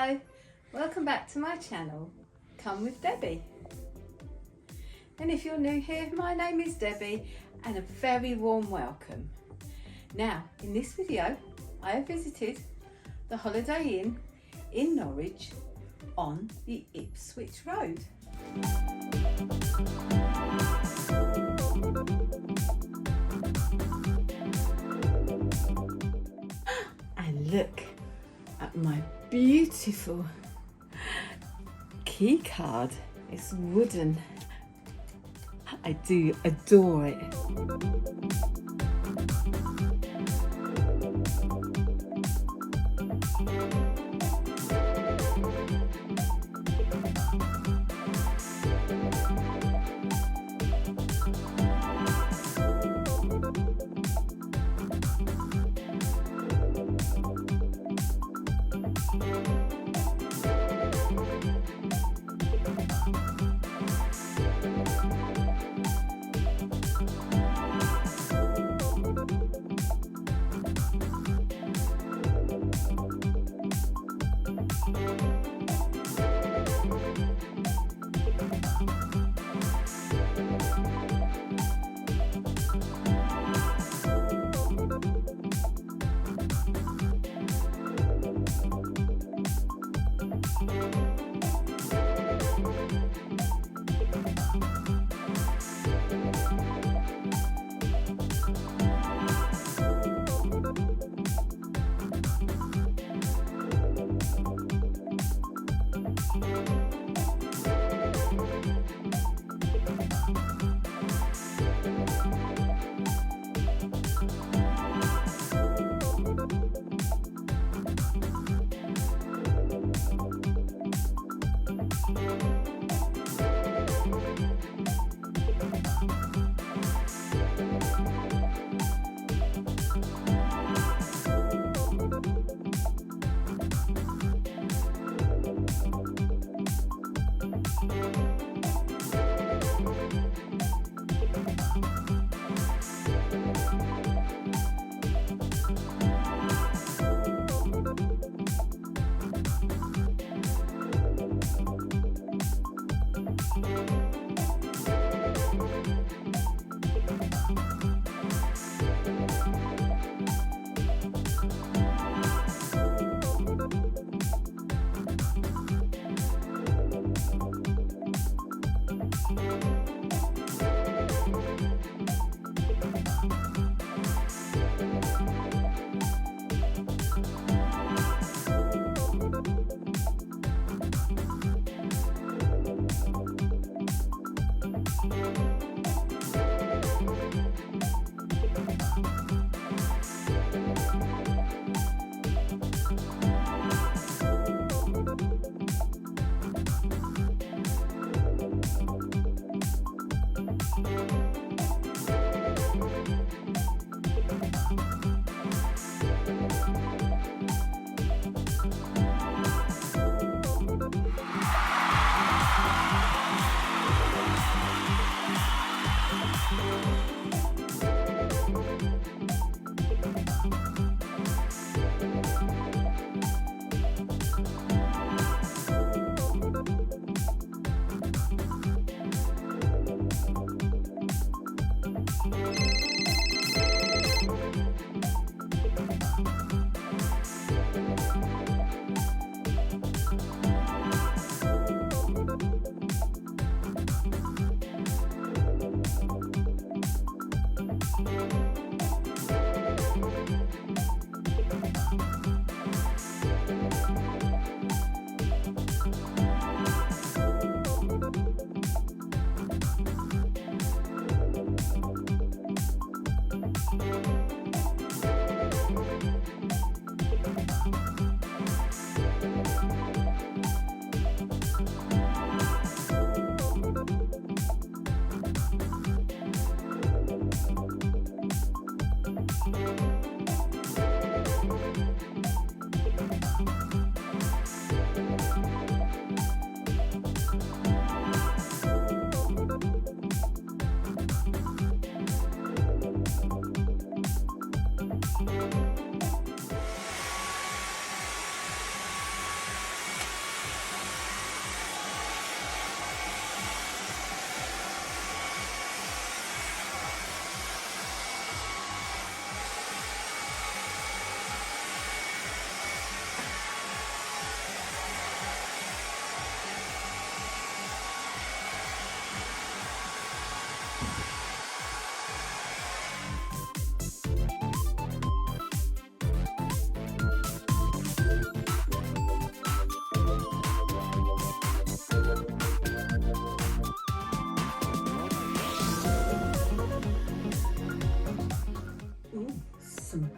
Hello, welcome back to my channel, Come with Debbie. And if you're new here, my name is Debbie and a very warm welcome. Now, in this video, I have visited the Holiday Inn in Norwich on the Ipswich Road. And look at my beautiful key card. It's wooden. I do adore it.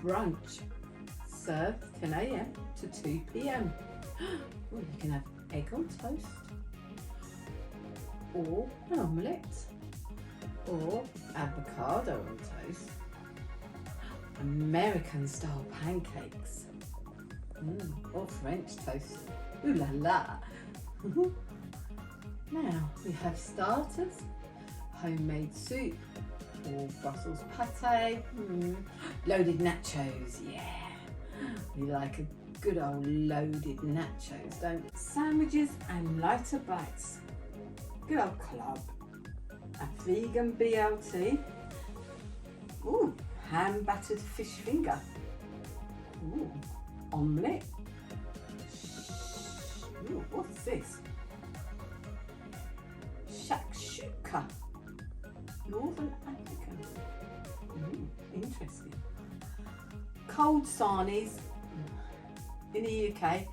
brunch, served 10 a.m. to 2 p.m. Well, you can have egg on toast, or an omelette, or avocado on toast, American style pancakes, or French toast. Ooh la la! Now we have starters, homemade soup, or Brussels pate, loaded nachos, yeah. We like a good old loaded nachos, don't we? Sandwiches and lighter bites, good old club, a vegan BLT, ooh, ham battered fish finger, ooh, omelette, ooh, what's this? Shakshuka, Northern African, interesting. Cold sarnies, in the UK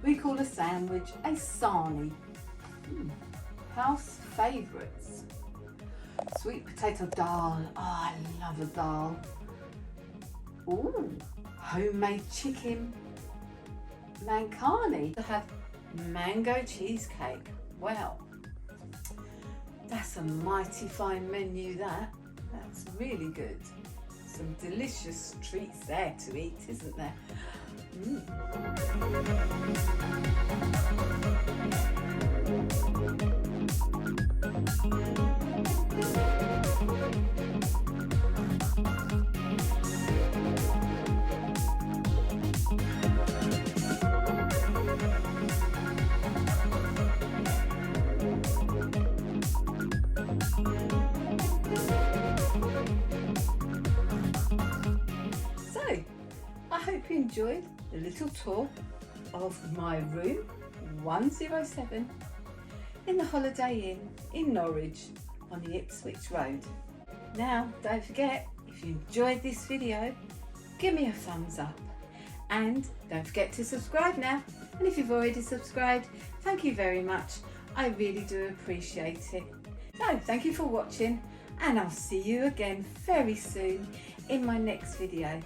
we call a sandwich a sarnie. House favourites, sweet potato dal, oh I love a dal. Ooh, homemade chicken mancani. To have mango cheesecake, well, that's a mighty fine menu that's really good. Some delicious treats there to eat, isn't there? So, I hope you enjoyed the little tour of my room 107 in the Holiday Inn in Norwich on the Ipswich Road. Now, don't forget, if you enjoyed this video, give me a thumbs up and don't forget to subscribe now. And if you've already subscribed, thank you very much. I really do appreciate it. So, thank you for watching and I'll see you again very soon in my next video.